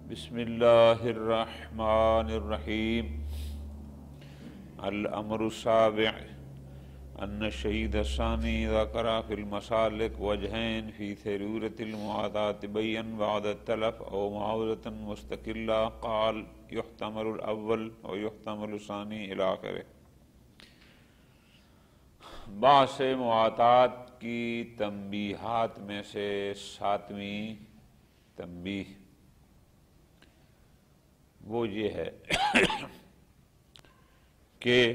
بسم اللہ الرحمن الرحیم۔ الامر السابع ان الشہید الثانی ذکر فی المسالک وجہین فی ضرورت المعاطاة بین بعد التلف او معاوضۃ مستقلہ قال یحتمل الاول و یحتمل الثانی الی آخرہ۔ بحث معاطات کی تنبیہات میں سے ساتویں تنبیہ وہ یہ ہے کہ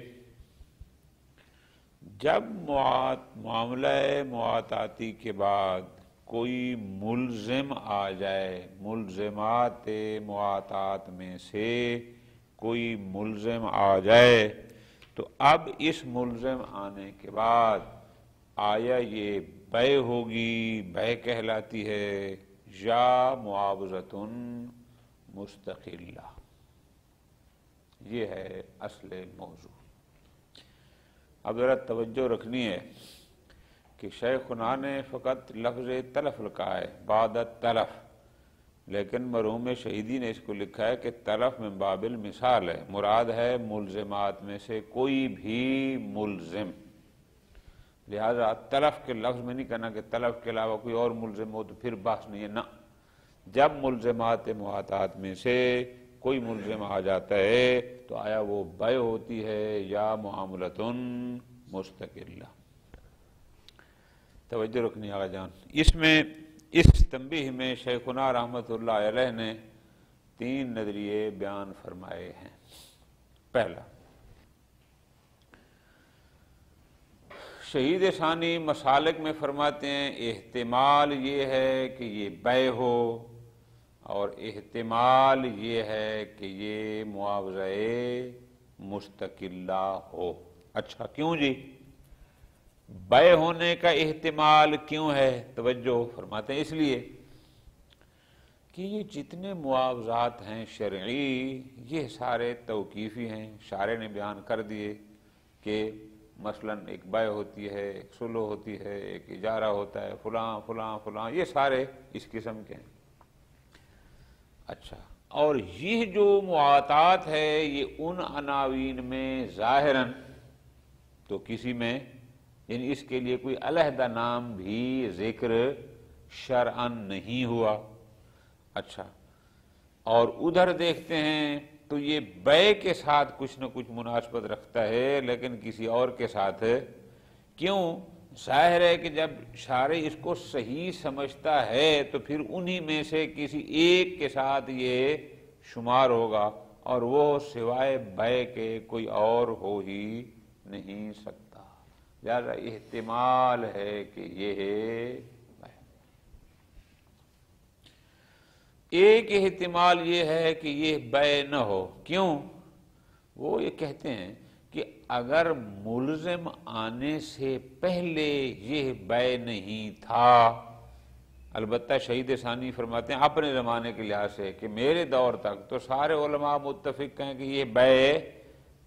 جب معاملہ معاطاتی کے بعد کوئی ملزم آ جائے، ملزمات معاطات میں سے کوئی ملزم آ جائے، تو اب اس ملزم آنے کے بعد آیا یہ بیع ہوگی، بیع کہلاتی ہے، یا معاوضۃ مستقلہ۔ یہ ہے اصل موضوع۔ اب ذرا توجہ رکھنی ہے کہ شیخنا نے فقط لفظ تلف لکھا ہے، بعد التلف، لیکن مرحوم شہیدی نے اس کو لکھا ہے کہ تلف من باب المثال ہے، مراد ہے ملزمات میں سے کوئی بھی ملزم۔ لہذا تلف کے لفظ میں نہیں کہنا کہ تلف کے علاوہ کوئی اور ملزم ہو تو پھر بحث نہیں ہے، نہ، جب ملزمات معاطات میں سے کوئی ملزم آ جاتا ہے تو آیا وہ بیع ہوتی ہے یا معاملۃ مستقلہ۔ توجہ رکھنی آقا جان۔ اس تنبیہ میں شیخنا رحمۃ اللہ علیہ نے 3 نظریے بیان فرمائے ہیں۔ پہلا، شہید ثانی مسالک میں فرماتے ہیں احتمال یہ ہے کہ یہ بیع ہو، اور احتمال یہ ہے کہ یہ معاوضہ مستقلہ ہو۔ اچھا، کیوں جی؟ بیع ہونے کا احتمال کیوں ہے؟ توجہ فرماتے ہیں اس لیے کہ یہ جتنے معاوضات ہیں شرعی، یہ سارے توقیفی ہیں۔ شارع نے بیان کر دیے کہ مثلاً ایک بیع ہوتی ہے، ایک صلح ہوتی ہے، ایک اجارہ ہوتا ہے، فلاں فلاں فلاں، یہ سارے اس قسم کے ہیں۔ اچھا، اور یہ جو معاطات ہے یہ ان عناوین میں ظاہراً تو کسی میں، یعنی اس کے لیے کوئی علیحدہ نام بھی ذکر شرعاً نہیں ہوا۔ اچھا، اور ادھر دیکھتے ہیں تو یہ بیع کے ساتھ کچھ نہ کچھ مناسبت رکھتا ہے، لیکن کسی اور کے ساتھ کیوں؟ ظاہر ہے کہ جب شارع اس کو صحیح سمجھتا ہے تو پھر انہی میں سے کسی ایک کے ساتھ یہ شمار ہوگا، اور وہ سوائے بیع کے کوئی اور ہو ہی نہیں سکتا۔ لہذا احتمال ہے کہ یہ بیع۔ ایک احتمال یہ ہے کہ یہ بیع نہ ہو۔ کیوں؟ وہ یہ کہتے ہیں کہ اگر ملزم آنے سے پہلے یہ بیع نہیں تھا، البتہ شہید ثانی فرماتے ہیں اپنے زمانے کے لحاظ سے کہ میرے دور تک تو سارے علماء متفق ہیں کہ یہ بیع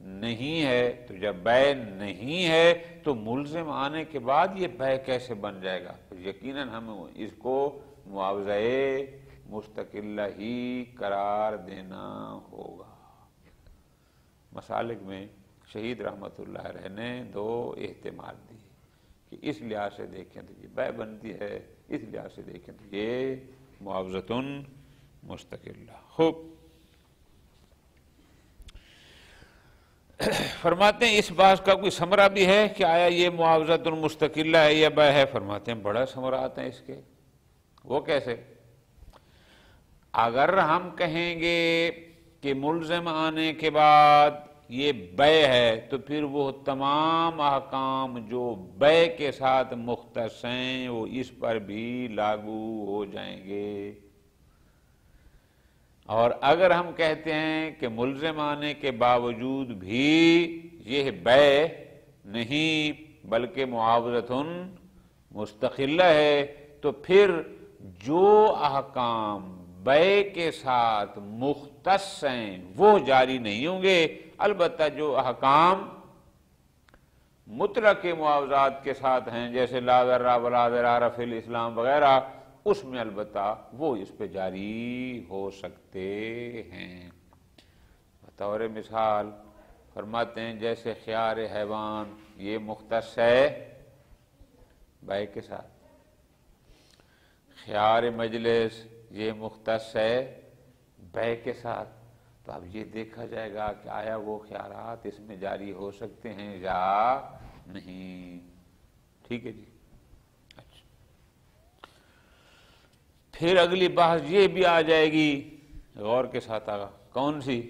نہیں ہے، تو جب بیع نہیں ہے تو ملزم آنے کے بعد یہ بیع کیسے بن جائے گا؟ یقیناً ہم اس کو معاوضہ مستقلہ ہی قرار دینا ہوگا۔ مسالک میں شہید رحمۃ اللہ علیہ نے 2 احتمال دیے کہ اس لحاظ سے دیکھیں تو یہ بیع بنتی ہے، اس لحاظ سے دیکھیں تو یہ معاوضۃ مستقلہ۔ خوب، فرماتے ہیں اس بات کا کوئی ثمرہ بھی ہے کہ آیا یہ معاوضۃ مستقلہ ہے یا بیع ہے؟ فرماتے ہیں بڑا ثمرات ہیں اس کے۔ وہ کیسے؟ اگر ہم کہیں گے کہ ملزم آنے کے بعد یہ بیع ہے تو پھر وہ تمام احکام جو بیع کے ساتھ مختص ہیں وہ اس پر بھی لاگو ہو جائیں گے، اور اگر ہم کہتے ہیں کہ ملزم آنے کے باوجود بھی یہ بیع نہیں بلکہ معاوضۃ مستقلہ ہے، تو پھر جو احکام بیع کے ساتھ مختص ہیں وہ جاری نہیں ہوں گے، البتہ جو احکام مطلق معاوضات کے ساتھ ہیں جیسے لا ضرر ولا ضرار فی الاسلام وغیرہ، اس میں البتہ وہ اس پہ جاری ہو سکتے ہیں۔ بطور مثال فرماتے ہیں جیسے خیار حیوان یہ مختص ہے بیع کے ساتھ، خیار مجلس یہ مختص ہے بیع کے ساتھ، تو اب یہ دیکھا جائے گا کہ آیا وہ خیارات اس میں جاری ہو سکتے ہیں یا نہیں۔ ٹھیک ہے جی۔ اچھا، پھر اگلی بحث یہ بھی آ جائے گی، غور کے ساتھ آگا، کون سی؟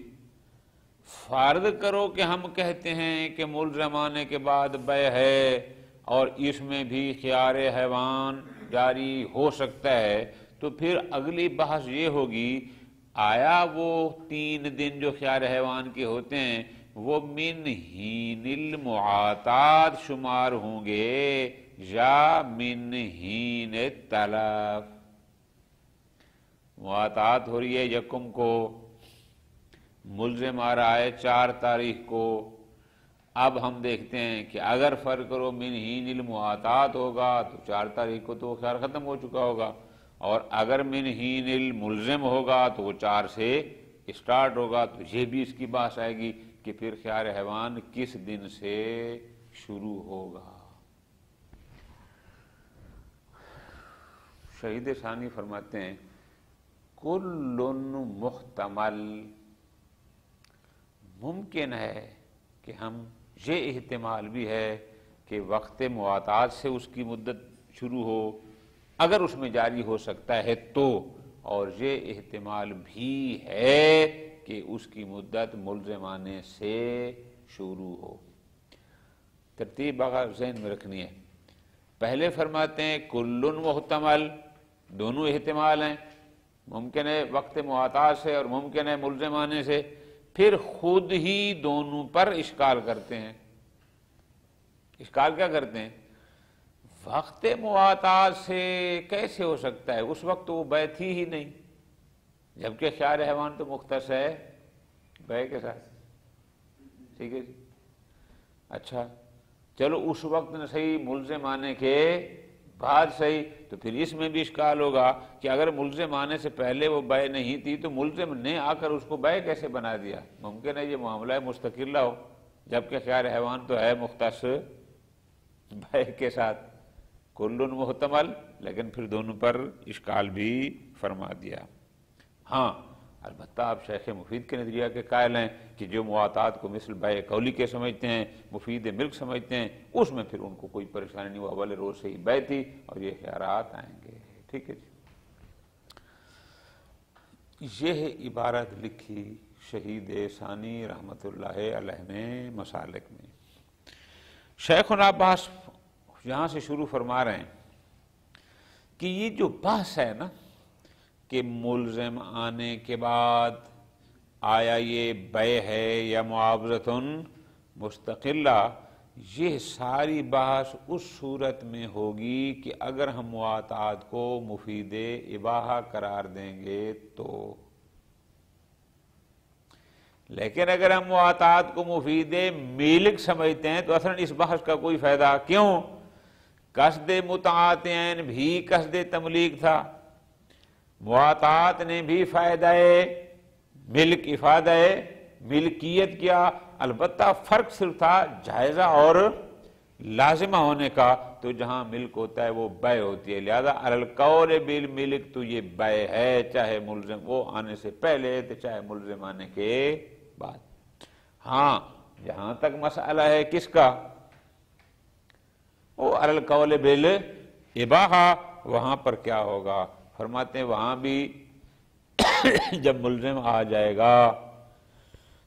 فرض کرو کہ ہم کہتے ہیں کہ ملزم آنے کے بعد بیع ہے اور اس میں بھی خیار حیوان جاری ہو سکتا ہے، تو پھر اگلی بحث یہ ہوگی آیا وہ 3 دن جو خیار حیوان کے ہوتے ہیں وہ من حین المعاطات شمار ہوں گے یا من حین تلف؟ معاطات ہو رہی ہے 1 کو، ملزم آ رہا ہے 4 تاریخ کو۔ اب ہم دیکھتے ہیں کہ اگر فرض کرو من حین المعاطات ہوگا تو 4 تاریخ کو تو وہ خیار ختم ہو چکا ہوگا، اور اگر من حین الملزم ہوگا تو وہ 4 سے اسٹارٹ ہوگا، تو یہ بھی اس کی بحث آئے گی کہ پھر خیار حیوان کس دن سے شروع ہوگا۔ شہید ثانی فرماتے ہیں کل محتمل، ممکن ہے کہ ہم یہ احتمال بھی ہے کہ وقت معاطات سے اس کی مدت شروع ہو اگر اس میں جاری ہو سکتا ہے تو، اور یہ احتمال بھی ہے کہ اس کی مدت ملزم آنے سے شروع ہو۔ ترتیب اگر ذہن میں رکھنی ہے، پہلے فرماتے ہیں کل محتمل، دونوں احتمال ہیں، ممکن ہے وقت معاطات سے اور ممکن ہے ملزم آنے سے، پھر خود ہی دونوں پر اشکال کرتے ہیں۔ اشکال کیا کرتے ہیں؟ وقت معاطات سے کیسے ہو سکتا ہے، اس وقت تو وہ بیع تھی ہی نہیں، جبکہ خیار حیوان تو مختص ہے بیع کے ساتھ۔ ٹھیک ہے جی۔ اچھا چلو اس وقت نہ صحیح، ملزم آنے کے بعد صحیح، تو پھر اس میں بھی اشکال ہوگا کہ اگر ملزم آنے سے پہلے وہ بیع نہیں تھی تو ملزم نے آ کر اس کو بیع کیسے بنا دیا؟ ممکن ہے یہ معاملہ مستقلہ ہو، جبکہ خیار حیوان تو ہے مختص بیع کے ساتھ۔ کل محتمل، لیکن پھر دونوں پر اشکال بھی فرما دیا۔ ہاں البتہ آپ شیخ مفید کے نظریہ کے قائل ہیں کہ جو معاطات کو مثل بیع قولی کے سمجھتے ہیں، مفید ملک سمجھتے ہیں، اس میں پھر ان کو کوئی پریشانی نہیں، وہ اول روز سے ہی بیع تھی اور یہ خیارات آئیں گے۔ ٹھیک ہے جی۔ یہ عبارت لکھی شہید ثانی رحمۃ اللہ علیہ نے مسالک میں۔ شیخنا عباس یہاں سے شروع فرما رہے ہیں کہ یہ جو بحث ہے نا کہ ملزم آنے کے بعد آیا یہ بیع ہے یا معاوضۃ مستقلہ، یہ ساری بحث اس صورت میں ہوگی کہ اگر ہم معاطات کو مفید اباحہ قرار دیں گے تو، لیکن اگر ہم معاطات کو مفید ملک سمجھتے ہیں تو اصلاً اس بحث کا کوئی فائدہ کیوں؟ قصد متعاطین بھی قصد تملیک تھا، معاطات نے بھی فائدہ ملک افادہ ملکیت کیا، البتہ فرق صرف تھا جائزہ اور لازمہ ہونے کا، تو جہاں ملک ہوتا ہے وہ بیع ہوتی ہے، لہذا علی القول بالملک تو یہ بیع ہے، چاہے ملزم وہ آنے سے پہلے تو چاہے ملزم آنے کے بعد۔ ہاں جہاں تک مسئلہ ہے کس کا، وہ علی القول بالاباحہ، وہاں پر کیا ہوگا؟ فرماتے ہیں وہاں بھی جب ملزم آ جائے گا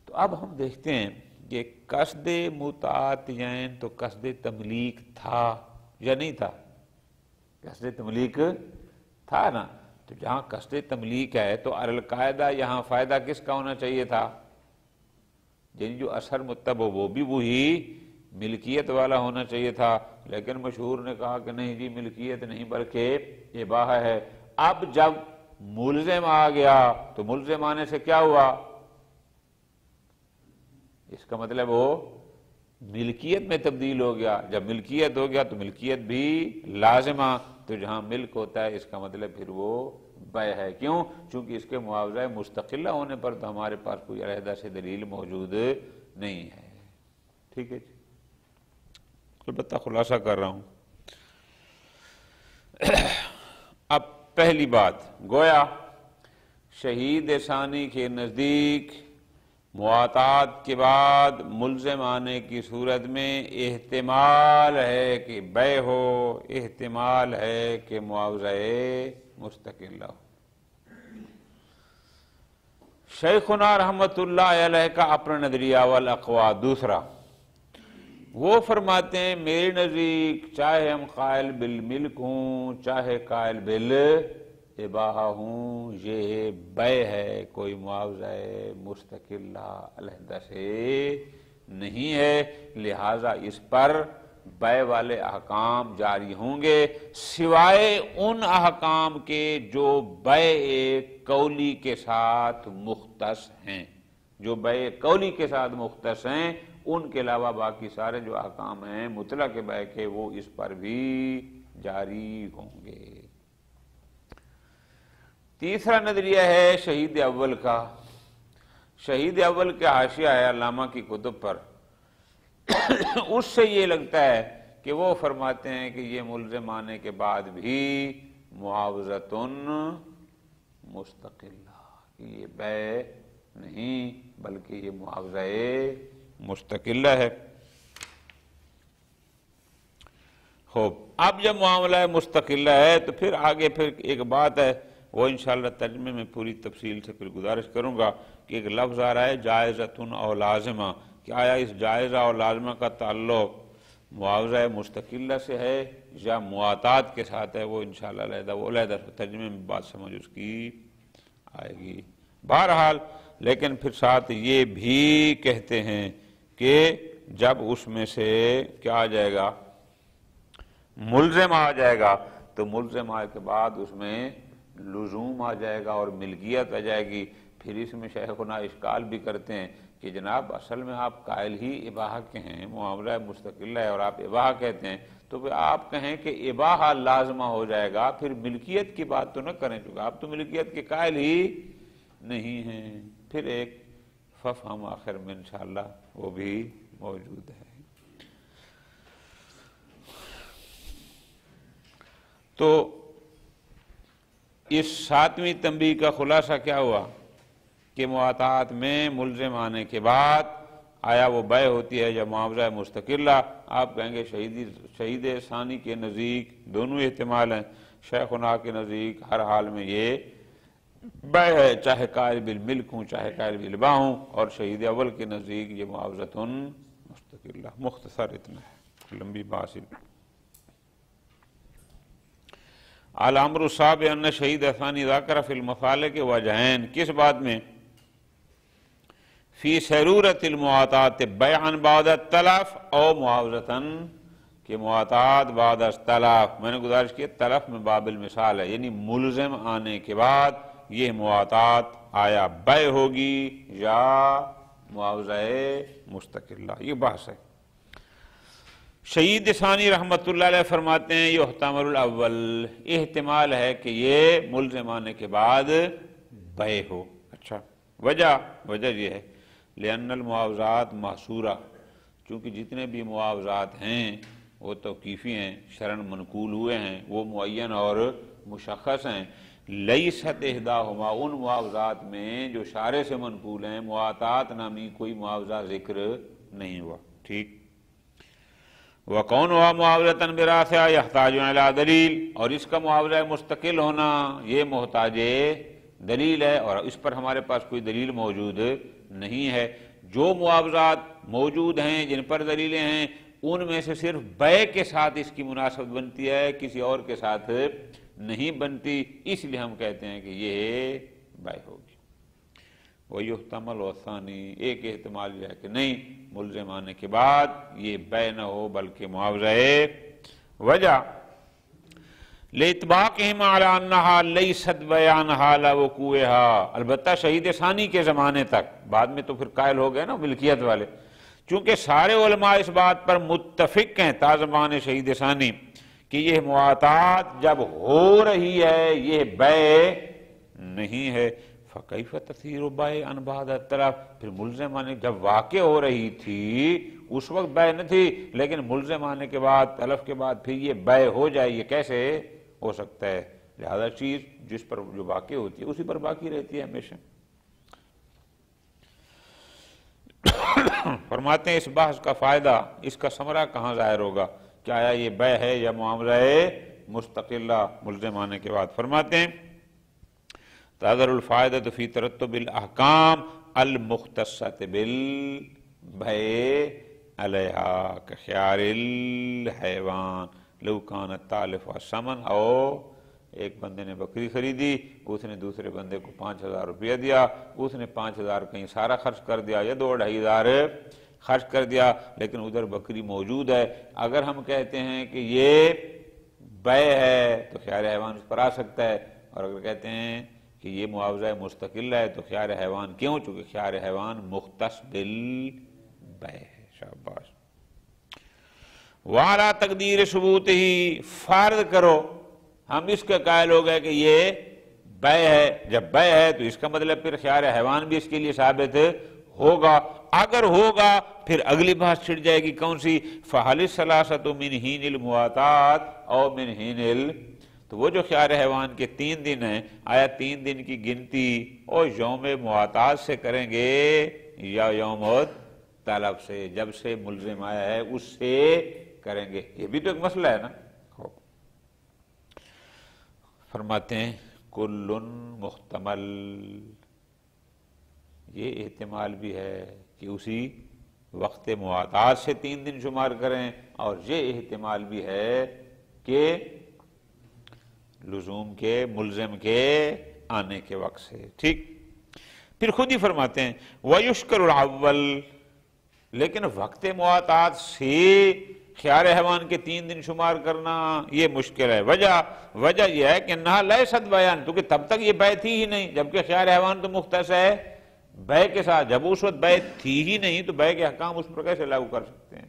تو اب ہم دیکھتے ہیں کہ قصد متعاطیین تو قصد تملیک تھا یا نہیں تھا؟ قصد تملیک تھا نا، تو جہاں قصد تملیک ہے تو علی القاعدہ یہاں فائدہ کس کا ہونا چاہیے تھا؟ جن جو اثر متبع وہ بھی وہی ملکیت والا ہونا چاہیے تھا، لیکن مشہور نے کہا کہ نہیں جی ملکیت نہیں بلکہ اباحہ ہے۔ اب جب ملزم آ گیا تو ملزم آنے سے کیا ہوا؟ اس کا مطلب وہ ملکیت میں تبدیل ہو گیا. جب ملکیت ہو گیا تو ملکیت بھی لازمہ، تو جہاں ملک ہوتا ہے اس کا مطلب پھر وہ بے ہے. کیوں؟ چونکہ اس کے معاوضہ مستقلہ ہونے پر تو ہمارے پاس کوئی علیحدہ سے دلیل موجود نہیں ہے. ٹھیک ہے جی، البتہ خلاصہ کر رہا ہوں. اب پہلی بات، گویا شہید ثانی کے نزدیک مواطات کے بعد ملزم آنے کی صورت میں احتمال ہے کہ بے ہو، احتمال ہے کہ معاوضہ مستقلہ ہو. شیخنا رحمت اللہ علیہ کا اپنا نظریہ والاقوا دوسرا، وہ فرماتے ہیں میرے نزدیک چاہے ہم قائل بالملک ہوں چاہے قائل بالاباحہ ہوں، یہ بے ہے، کوئی معاوضہ مستقلہ علیحدہ سے نہیں ہے، لہٰذا اس پر بے والے احکام جاری ہوں گے، سوائے ان احکام کے جو بے قولی کے ساتھ مختص ہیں. جو بے قولی کے ساتھ مختص ہیں ان کے علاوہ باقی سارے جو احکام ہیں مطلق بے کے وہ اس پر بھی جاری ہوں گے. تیسرا نظریہ ہے شہید اول کا. شہید اول کے حاشیہ ہے علامہ کی کتب پر، اس سے یہ لگتا ہے کہ وہ فرماتے ہیں کہ یہ ملزم آنے کے بعد بھی معاوضۃ مستقلہ، یہ بے نہیں بلکہ یہ معاوضہ مستقلہ ہے. خوب، اب جب معاملہ مستقلہ ہے تو پھر آگے پھر ایک بات ہے، وہ انشاءاللہ ترجمے میں پوری تفصیل سے پھر گزارش کروں گا کہ ایک لفظ آ رہا ہے جائزۃ او لازمہ، کہ آیا اس جائزہ اور لازمہ کا تعلق معاوضہ مستقلہ سے ہے یا مواطات کے ساتھ ہے، وہ انشاءاللہ علیحدہ وہ علیحدہ ترجمے میں بات سمجھ اس کی آئے گی. بہرحال لیکن پھر ساتھ یہ بھی کہتے ہیں کہ جب اس میں سے کیا آ جائے گا، ملزم آ جائے گا، تو ملزم آنے کے بعد اس میں لزوم آ جائے گا اور ملکیت آ جائے گی. پھر اس میں شیخنا اشکال بھی کرتے ہیں کہ جناب اصل میں آپ قائل ہی اباحہ کے ہیں، معاملہ مستقلہ ہے اور آپ اباحہ کہتے ہیں، تو پھر آپ کہیں کہ اباحہ لازمہ ہو جائے گا، پھر ملکیت کی بات تو نہ کریں چونکہ آپ تو ملکیت کے قائل ہی نہیں ہیں. پھر ایک ففہم آخر میں انشاءاللہ وہ بھی موجود ہے. تو اس ساتویں تنبیہ کا خلاصہ کیا ہوا کہ مواطات میں ملزم آنے کے بعد آیا وہ بے ہوتی ہے یا معاوضہ مستقلہ. آپ کہیں گے شہید ثانی کے نزدیک دونوں احتمال ہیں، شیخنا کے نزدیک ہر حال میں یہ بے ہے، چاہے قائل بالملک ہوں چاہے قائل بالاباحہ ہوں، اور شہید اول کے نزدیک یہ معاوضۃ مستقلہ. مختصر اتنا ہے، لمبی بحث. الامر السابع ان شہید ثانی ذکر فی المسالک وجہین، کس بات میں؟ فی سیرورت المواطات بیعا بعد التلف او معاوضتاً، کہ مواطات بعد التلف. میں نے گزارش کی تلف میں باب المثال ہے، یعنی ملزم آنے کے بعد یہ مواطات آیا بے ہوگی یا معاوضہ مستقلہ، یہ بحث ہے. شہید ثانی رحمت اللہ علیہ فرماتے ہیں یحتمل الاول، احتمال ہے کہ یہ ملزم آنے کے بعد بے ہو. اچھا، وجہ یہ ہے لأن المعاوضات محصورہ، چونکہ جتنے بھی معاوضات ہیں وہ توقیفی ہیں، شرعاً منقول ہوئے ہیں، وہ معین اور مشخص ہیں. لیست احداہما، ان معاوضات میں جو شارع سے منقول ہیں مواطات نامی کوئی معاوضہ ذکر نہیں ہوا. ٹھیک. وَقَوْنُ ہوا معاوضۃً بِرَافِعَ يَحْتَاجُ إِلَىٰ دلیل، اور اس کا معاوضہ مستقل ہونا یہ محتاج دلیل ہے، اور اس پر ہمارے پاس کوئی دلیل موجود نہیں ہے. جو معاوضات موجود ہیں جن پر دلیلیں ہیں ان میں سے صرف بے کے ساتھ اس کی مناسبت بنتی ہے، کسی اور کے ساتھ نہیں بنتی، اس لیے ہم کہتے ہیں کہ یہ بے ہوگی. وَيُحْتَمَلُ وَالثَّانِي، ایک احتمال یہ ہے کہ نہیں، ملزم آنے کے بعد یہ بے نہ ہو بلکہ معاوضہ وجہ. لِإِطْبَاقِهِمْ عَلَىٰ أَنَّهَا لَيْسَتْ بَيَانَهَا لَا وُقُوعِهَا، البتہ شہید ثانی کے زمانے تک، بعد میں تو پھر قائل ہو گئے نا ملکیت والے، چونکہ سارے علماء اس بات پر متفق ہیں تازمان شہید ثانی کہ یہ مواطات جب ہو رہی ہے یہ بیع نہیں ہے۔ فَكَيْفَ تَثِيرُ بَيْعًا بَعْدَ الطَّلَبِ، پھر ملزم آنے جب واقع ہو رہی تھی اس وقت بیع نہ تھی، لیکن ملزم آنے کے بعد طلب کے بعد پھر یہ بیع ہو جائے، یہ کیسے ہو سکتا ہے؟ لہذا چیز جس پر جو واقع ہوتی ہے اسی پر باقی رہتی ہے ہمیشہ۔ فرماتے ہیں اس بحث کا فائدہ، اس کا ثمرہ کہاں ظاہر ہوگا؟ کیا آیا یہ بیع ہے یا معاملہ مستقلہ ملزم آنے کے بعد؟ فرماتے ہیں تظہر الفائدۃ فی ترتب الاحکام المختصۃ بالبیع علیہا کخیار الحیوان لو کانت تالف ثمن، او ایک بندے نے بکری خریدی، اس نے دوسرے بندے کو 5,000 روپیہ دیا، اس نے 5,000 کہیں سارا خرچ کر دیا یا 2,500 خرچ کر دیا، لیکن ادھر بکری موجود ہے۔ اگر ہم کہتے ہیں کہ یہ بیع ہے تو خیار حیوان اس پر آ سکتا ہے، اور اگر کہتے ہیں کہ یہ معاوضہ مستقل ہے تو خیار حیوان کیوں؟ چونکہ خیار حیوان مختص بالبیع ہے۔ شاباش۔ وَعَلَىٰ تَقْدِيرِ ثُبُوتِهِ، فرض کرو ہم اس کے قائل ہو گئے کہ یہ بیع ہے، جب بیع ہے تو اس کا مطلب پھر خیار حیوان بھی اس کے لیے ثابت ہوگا۔ اگر ہوگا پھر اگلی بات چھڑ جائے گی، کون سی؟ فَهَلِ الثَّلَاثَةُ مِنْ حِينِ الْمُوَاطَاةِ أَوْ مِنْ حِينِ تو وہ جو خیار حیوان کے 3 دن ہیں، آیا 3 دن کی گنتی اور یوم مواطات سے کریں گے یا یوم طلب سے، جب سے ملزم آیا ہے اس سے کریں گے؟ یہ بھی تو ایک مسئلہ ہے نا۔ فرماتے ہیں کل محتمل، یہ احتمال بھی ہے کہ اسی وقت مواطات سے 3 دن شمار کریں، اور یہ احتمال بھی ہے کہ لزوم کے ملزم کے آنے کے وقت سے۔ ٹھیک، پھر خود ہی فرماتے ہیں وَيُشْكَرُ الْأَوَّلِ، لیکن وقت مواطات سے خیار حیوان کے 3 دن شمار کرنا یہ مشکل ہے۔ وجہ یہ ہے کہ انہا لیست بیان، کیونکہ تب تک یہ بیع تھی ہی نہیں، جبکہ خیار حیوان تو مختص ہے بیع کے ساتھ، جب اس وقت بیع تھی ہی نہیں تو بیع کے احکام اس پر کیسے لاگو کر سکتے ہیں؟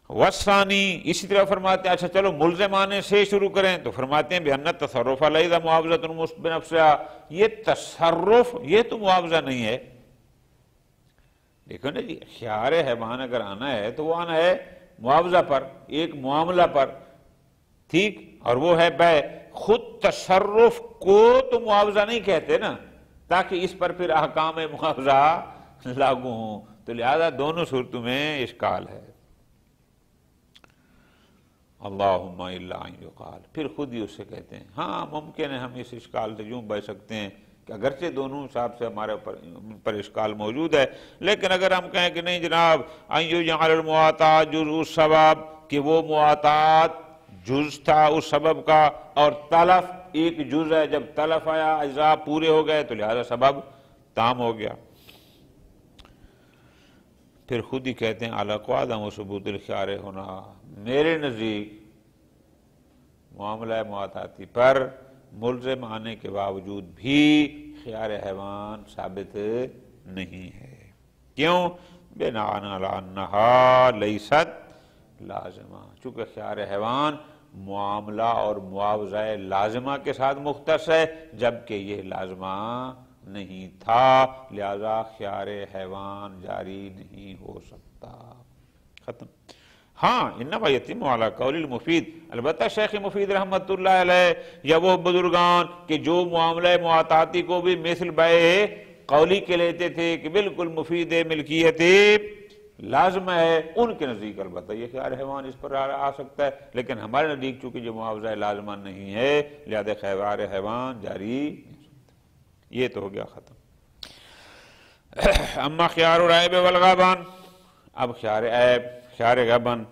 وَالثَّانِي، اسی طرح فرماتے ہیں اچھا چلو ملزم آنے سے شروع کریں، تو فرماتے ہیں بِأَنَّ التَّصَرُّفَ لَيْسَ مُعَاوَضَةٌ بِنَفْسِهَا، یہ تصرف یہ تو معاوضہ نہیں ہے۔ دیکھو نا جی، خیار حیوان اگر آنا ہے تو وہ آنا ہے معاوضہ پر، ایک معاملہ پر، ٹھیک، اور وہ ہے بیع۔ خود تصرف کو تو معاوضہ نہیں کہتے نا، تاکہ اس پر پھر احکام معاوضہ لاگو ہوں، تو لہذا دونوں صورتوں میں اشکال ہے۔ اللہم الا ان یقال، پھر خود ہی اس سے کہتے ہیں ہاں ممکن ہے ہم اس اشکال سے یوں بچ سکتے ہیں کہ اگرچہ دونوں حساب سے ہمارے پر اشکال موجود ہے، لیکن اگر ہم کہیں کہ نہیں جناب ان یجعل المواطات جزء السبب، کہ وہ مواطات جز تھا اس سبب کا، اور تلف ایک جز ہے، جب تلف آیا اجزاء پورے ہو گئے تو لہذا سبب تام ہو گیا۔ پھر خود ہی کہتے ہیں علاقہ عدم و ثبوت الخیار ہونا، میرے نزدیک معاملہ مواطاتی پر ملزم آنے کے باوجود بھی خیار حیوان ثابت نہیں ہے۔ کیوں؟ بناء علی انہا لیست لازمہ، چونکہ خیار حیوان معاملہ اور معاوضہ لازمہ کے ساتھ مختص ہے، جبکہ یہ لازمہ نہیں تھا، لہذا خیار حیوان جاری نہیں ہو سکتا۔ ختم۔ ہاں انما یتم علی قول المفید، البتہ شیخ مفید رحمت اللہ علیہ یا وہ بزرگان کہ جو معاملہ مواطاتی کو بھی مثل بیع قولی کے لیتے تھے کہ بالکل مفید ملکیت لازم ہے، ان کے نزدیک البتہ یہ خیار حیوان اس پر آ سکتا ہے، لیکن ہمارے نزدیک چونکہ جو معاوضہ لازمہ نہیں ہے لہذا خیار حیوان جاری نہیں ہو سکتا۔ یہ تو ہو گیا ختم۔ اما خیار العیب والغبن، اب خیار عیب خیار غبن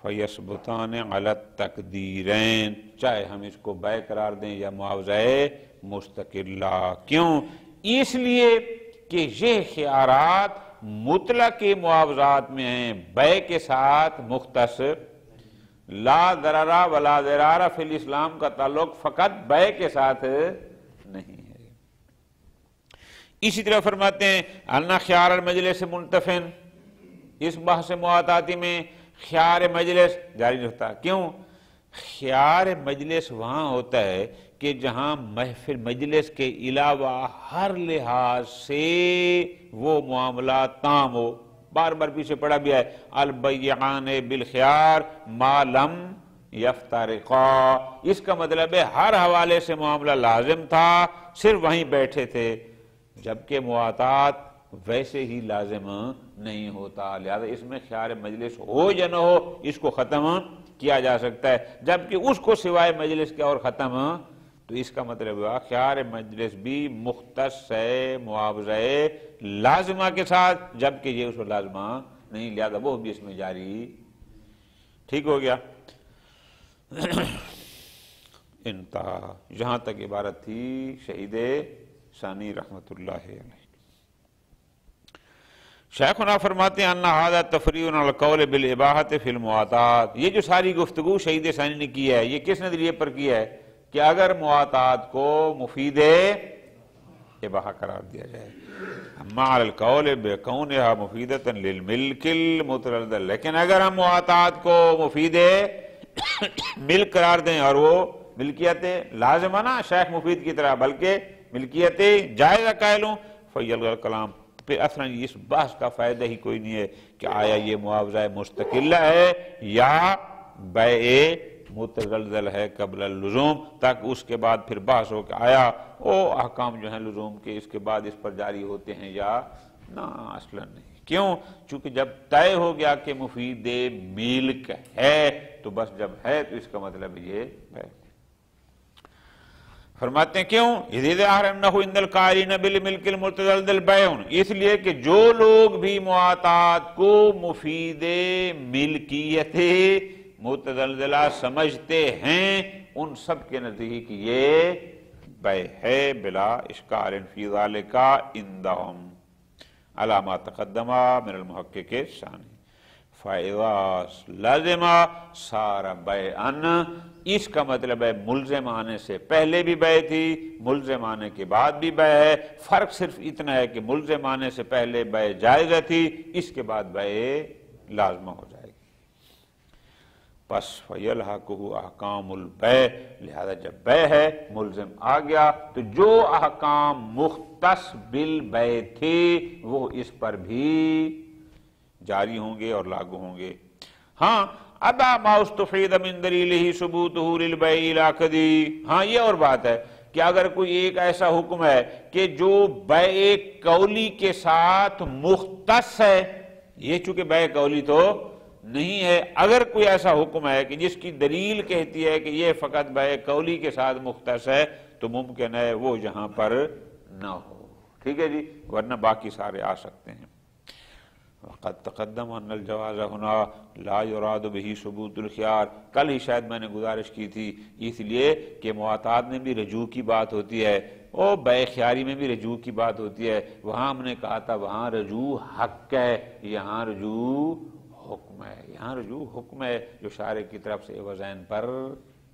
فیثبتان علی التقدیرین، چاہے ہم اس کو بیع قرار دیں یا معاوضہ مستقلہ۔ کیوں؟ اس لیے کہ یہ خیارات مطلق معاوضات میں ہیں، بیع کے ساتھ مختص۔ لا ضرر ولا ضرار فی الاسلام کا تعلق فقط بیع کے ساتھ نہیں ہے۔ اسی طرح فرماتے ہیں انا خیار المجلس منتفن، اس بحث مواطاتی میں خیار مجلس جاری نہیں ہوتا۔ کیوں؟ خیار مجلس وہاں ہوتا ہے کہ جہاں محفل مجلس کے علاوہ ہر لحاظ سے وہ معاملات تام ہو۔ بار بار پیچھے پڑا بھی ہے البیعان بالخیار ما لم یفترقا، اس کا مطلب ہے ہر حوالے سے معاملہ لازم تھا، صرف وہیں بیٹھے تھے، جبکہ مواطات ویسے ہی لازم نہیں ہوتا، لہذا اس میں خیار مجلس ہو یا نہ ہو اس کو ختم کیا جا سکتا ہے، جبکہ اس کو سوائے مجلس کے اور ختم، تو اس کا مطلب ہوا خیار مجلس بھی مختص ہے معاوضہ لازمہ کے ساتھ، جبکہ یہ اس کو لازمہ نہیں، لہذا وہ بھی اس میں جاری۔ ٹھیک ہو گیا؟ انتہا، جہاں تک عبارت تھی شہید ثانی رحمت اللہ علیہ۔ شیخنا فرماتے ہیں انہا ھذا تفریع علی القول بالاباحۃ فی المواطات، یہ جو ساری گفتگو شہید ثانی نے کی ہے یہ کس نظریے پر کی ہے کہ اگر مواطات کو مفید اباحہ قرار دیا جائے، اما علی القول بکونھا مفیدۃ للملک المتلذذ، لیکن اگر ہم مواطات کو مفید ملک قرار دیں اور وہ ملکیت لازمہ نہ شیخ مفید کی طرح بلکہ ملکیت جائزہ قائل ہوں، فیلغی الکلام، پھر اصلا اس بحث کا فائدہ ہی کوئی نہیں ہے کہ آیا یہ معاوضہ مستقلہ ہے یا بیع متزلزل ہے قبل اللزوم، تاکہ اس کے بعد پھر بحث ہو کہ آیا وہ احکام جو ہیں لزوم کے اس کے بعد اس پر جاری ہوتے ہیں یا نہ، اصلا نہیں۔ کیوں؟ چونکہ جب طے ہو گیا کہ مفید ملک ہے تو بس جب ہے تو اس کا مطلب یہ ہے۔ فرماتے ہیں کیوں؟ اس لیے کہ جو لوگ بھی مواطات کو مفید ملکیت متزلزلہ سمجھتے ہیں ان سب کے نزدیک یہ بیع ہے بلا اشکال فی ذالک عندہم علی ما تقدم من المحقق ثانی، فَإِذَا لازم صار بیعا، اس کا مطلب ہے ملزم آنے سے پہلے بھی بیع تھی، ملزم آنے کے بعد بھی بیع ہے، فرق صرف اتنا ہے کہ ملزم آنے سے پہلے بیع جائزہ تھی، اس کے بعد بیع لازمہ ہو جائے گی۔ پس فَيَلْحَقُهُ احکام البیع، لہذا جب بیع ہے ملزم آ گیا تو جو احکام مختص بالبیع تھے وہ اس پر بھی جاری ہوں گے اور لاگو ہوں گے۔ ہاں ادا ما استفید من دلیلہ ثبوتہ للبیع العقدی، ہاں یہ اور بات ہے کہ اگر کوئی ایک ایسا حکم ہے کہ جو بیع قولی کے ساتھ مختص ہے، یہ چونکہ بیع قولی تو نہیں ہے، اگر کوئی ایسا حکم ہے کہ جس کی دلیل کہتی ہے کہ یہ فقط بیع قولی کے ساتھ مختص ہے تو ممکن ہے وہ یہاں پر نہ ہو، ٹھیک ہے جی، ورنہ باقی سارے آ سکتے ہیں۔ وقد تقدم ان الجواز ہنا لا يراد به ثبوت الخيار، کل ہی شاید میں نے گزارش کی تھی، اس لیے کہ مواطات میں بھی رجوع کی بات ہوتی ہے اور بیع خیاری میں بھی رجوع کی بات ہوتی ہے، وہاں ہم نے کہا تھا وہاں رجوع حق ہے، یہاں رجوع حکم ہے، یہاں رجوع حکم ہے جو شارع کی طرف سے وزین پر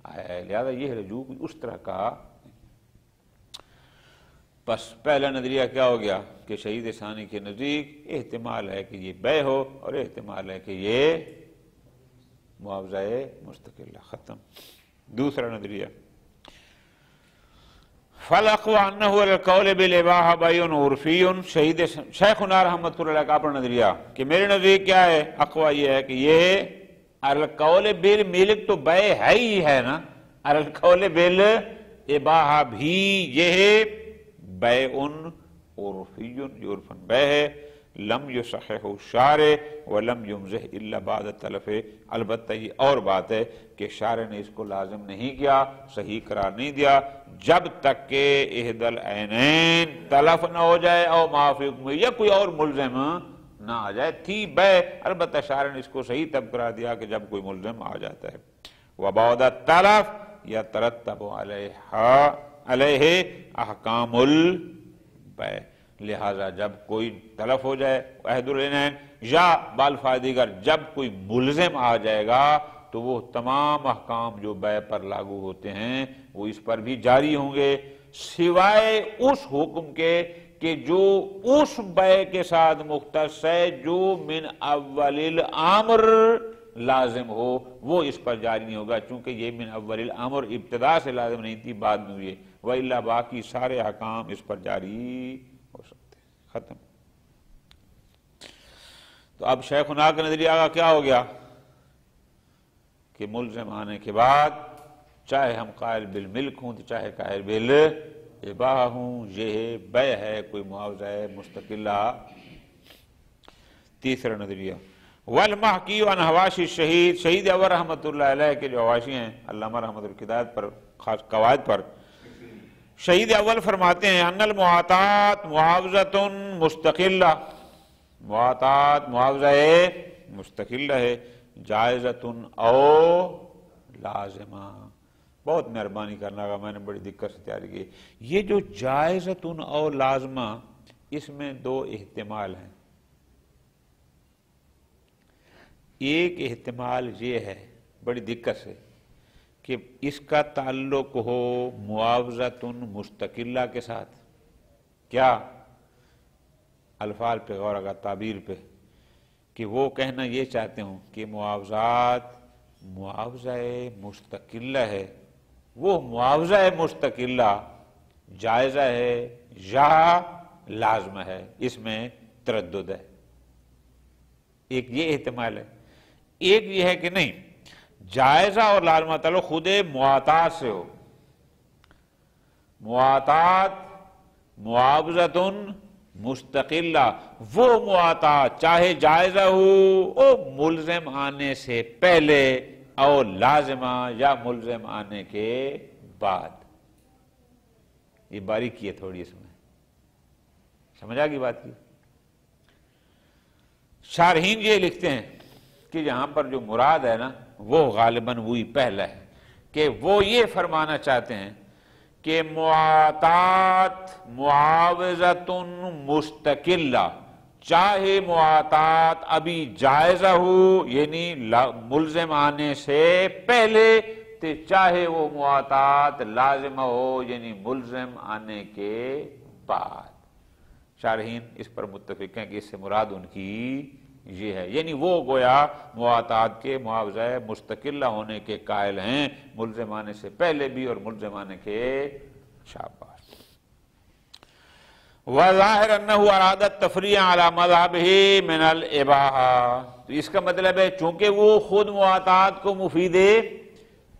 آیا ہے، لہذا یہ رجوع اس طرح کا۔ بس پہلا نظریہ کیا ہو گیا کہ شہید ثانی کے نزدیک احتمال ہے کہ یہ بیع ہو اور احتمال ہے کہ یہ معاوضہ مستقل، ختم۔ دوسرا نظریہ فَالْأَقْوَى أَنَّهُ عَلَى الْقَوْلِ بِالْإِبَاحَةِ بَيْعٌ عُرْفِيٌّ، شہید شیخنا رحمۃ اللہ علیہ کا اپنا نظریہ کہ میرے نزدیک کیا ہے، اقویٰ یہ ہے کہ یہ عَلَى الْقَوْلِ بِالْمِلْک تو بیع ہے ہی ہے نا، عَلَى الْقَوْلِ بِالْإِبَاحَةِ بھی یہ بیع عرفی، یہ عرفاً بیع ہے، لم یصحح الشارع ولم یمزح الا بعد تلف، البتہ یہ اور بات ہے کہ شارع نے اس کو لازم نہیں کیا، صحیح قرار نہیں دیا جب تک کہ احد العینین تلف نہ ہو جائے اور معافی حکم یا کوئی اور ملزم نہ آ جائے، تھی بیع، البتہ شارع نے اس کو صحیح تب قرار دیا کہ جب کوئی ملزم آ جاتا ہے۔ وبعد التلف یترتب علیہ احکام البیع، لہذا جب کوئی تلف ہو جائے عہد العینین یا بالفاظ دیگر جب کوئی ملزم آ جائے گا تو وہ تمام احکام جو بیع پر لاگو ہوتے ہیں وہ اس پر بھی جاری ہوں گے، سوائے اس حکم کے کہ جو اس بے کے ساتھ مختص ہے جو من اول الامر لازم ہو، وہ اس پر جاری نہیں ہوگا، چونکہ یہ من اول الامر ابتدا سے لازم نہیں تھی، بعد میں ہوئی، وَإِلَّا باقی سارے احکام اس پر جاری ہو سکتے ہیں۔ ختم۔ تو اب شیخنا کا نظریہ کا کیا ہو گیا کہ ملزم آنے کے بعد چاہے ہم قائل بالملک ہوں تو چاہے قائل بالاباحہ ہوں، یہ بے ہے، کوئی معاوضہ ہے مستقلہ۔ تیسرا نظریہ والمحکی عن حواشی الشہید، شہید اول رحمۃ اللہ علیہ کے جو حواشی ہیں علامہ رحمۃ القدایت پر، خاص قواعد پر، شہید اول فرماتے ہیں ان المعاطات معاوضۃ مستقلہ، معاطات معاوضہ مستقلہ ہے، جائزۃ او لازمہ۔ بہت مہربانی کرنا گا، میں نے بڑی دقت سے تیاری کی۔ یہ جو جائزۃ او لازمہ، اس میں دو احتمال ہیں۔ ایک احتمال یہ ہے بڑی دقت سے کہ اس کا تعلق ہو معاوضۃ مستقلہ کے ساتھ، کیا الفاظ پہ غور، اگر تعبیر پہ، کہ وہ کہنا یہ چاہتے ہوں کہ معاوضات معاوضہ مستقلہ ہے، وہ معاوضہ مستقلہ جائزہ ہے یا لازمہ ہے، اس میں تردد ہے۔ ایک یہ احتمال ہے۔ ایک یہ ہے کہ نہیں، جائزہ اور لازمہ تعلق خود معاطات سے ہو، معاطات معاوضۃ مستقلہ، وہ معاطات چاہے جائزہ ہو او ملزم آنے سے پہلے او لازمہ یا ملزم آنے کے بعد۔ یہ باریکی ہے تھوڑی اس میں، سمجھ آ گئی بات کی؟ شارحین یہ لکھتے ہیں کہ یہاں پر جو مراد ہے نا وہ غالباً وہی پہلا ہے، کہ وہ یہ فرمانا چاہتے ہیں کہ معاطات معاوضۃ مستقلہ، چاہے معاطات ابھی جائزہ ہو یعنی ملزم آنے سے پہلے، تو چاہے وہ معاطات لازمہ ہو یعنی ملزم آنے کے بعد۔ شارحین اس پر متفق ہیں کہ اس سے مراد ان کی یہ ہے، یعنی وہ گویا معاطات کے معاوضہ مستقلہ ہونے کے قائل ہیں، ملزم آنے سے پہلے بھی اور ملزم آنے کے شاباش۔ وظاہر انہ اراد التفریع علی مذہبہ من الاباحہ، تو اس کا مطلب ہے چونکہ وہ خود معاطات کو مفید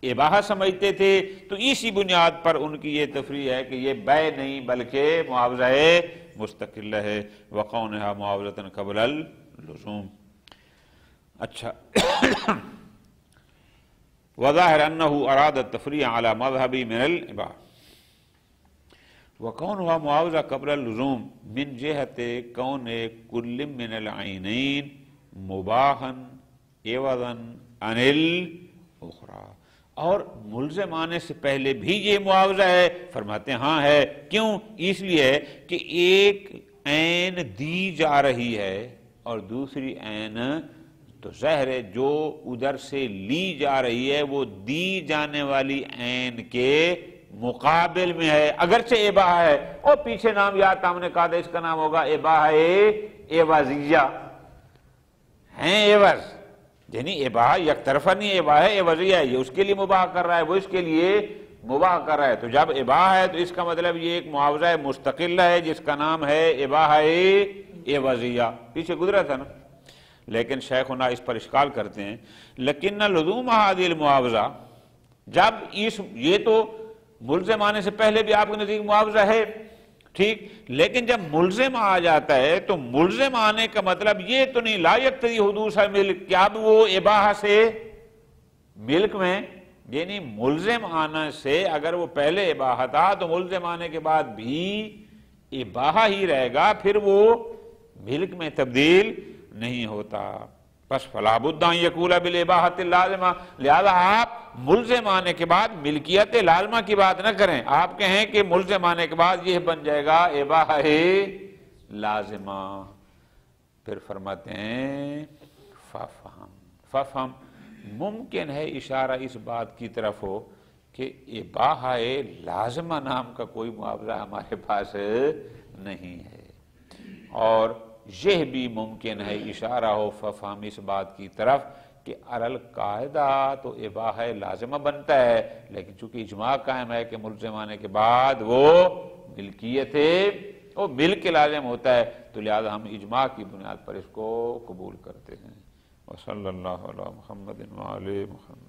اباحہ سمجھتے تھے، تو اسی بنیاد پر ان کی یہ تفریع ہے کہ یہ بے نہیں بلکہ معاوضہ مستقلہ ہے، وقونہا معاوضۃ قبل اللزوم۔ اچھا، وظاہر انہ اراد التفریع علی مذہبہ من الاباحہ وَكَوْنُهَا معاوضہ قبل اللزوم من جہت کون کل من العینین مباحا عوضا عن الاخرى، اور ملزم آنے سے پہلے بھی یہ معاوضہ ہے؟ فرماتے ہیں ہاں ہے۔ کیوں؟ اس لیے کہ ایک عین دی جا رہی ہے اور دوسری عین تو ظاہر ہے جو ادھر سے لی جا رہی ہے وہ دی جانے والی عین کے مقابل میں ہے، اگرچہ اباحہ ہے، اور پیچھے نام یاد تھا ہم نے کہا تھا اس کا نام ہوگا اباحہ عوضیہ، ہیں عوض، یعنی اباحہ یک طرفہ نہیں، اباحہ عوضیہ ہے، یہ اس کے لیے مباح کر رہا ہے وہ اس کے لیے مباح کر رہا ہے، تو جب اباحہ ہے تو اس کا مطلب یہ ایک معاوضہ مستقلہ ہے جس کا نام ہے اباحہ عوضیہ، پیچھے گزرا تھا نا۔ لیکن شیخنا اس پر اشکال کرتے ہیں لیکن لزوم هذه المعاوضہ، جب یہ تو ملزم آنے سے پہلے بھی آپ کے نزدیک معاوضہ ہے، ٹھیک، لیکن جب ملزم آ جاتا ہے تو ملزم آنے کا مطلب یہ تو نہیں لا یقتضی حدوث ملک، کہ اب وہ اباحہ سے ملک میں، یعنی ملزم آنے سے اگر وہ پہلے اباحہ تھا تو ملزم آنے کے بعد بھی اباحہ ہی رہے گا، پھر وہ ملک میں تبدیل نہیں ہوتا۔ پس فلا بد ان یقول بالاباحۃ اللازمہ، لہذا آپ ملزم آنے کے بعد ملکیت لازمہ کی بات نہ کریں، آپ کہیں کہ ملزم آنے کے بعد یہ بن جائے گا اباحہ لازمہ۔ پھر فرماتے ہیں ففہم، ممکن ہے اشارہ اس بات کی طرف ہو کہ اباحہ لازمہ نام کا کوئی معاوضہ ہمارے پاس نہیں ہے۔ اور یہ بھی ممکن ہے اشارہ ہو فہم اس بات کی طرف کہ القاعدہ تو اباحہ لازمہ بنتا ہے، لیکن چونکہ اجماع قائم ہے کہ ملزم آنے کے بعد وہ ملکیت ہے، وہ ملک لازم ہوتا ہے، تو لہذا ہم اجماع کی بنیاد پر اس کو قبول کرتے ہیں۔ وصلی اللہ علی محمد وعلی محمد۔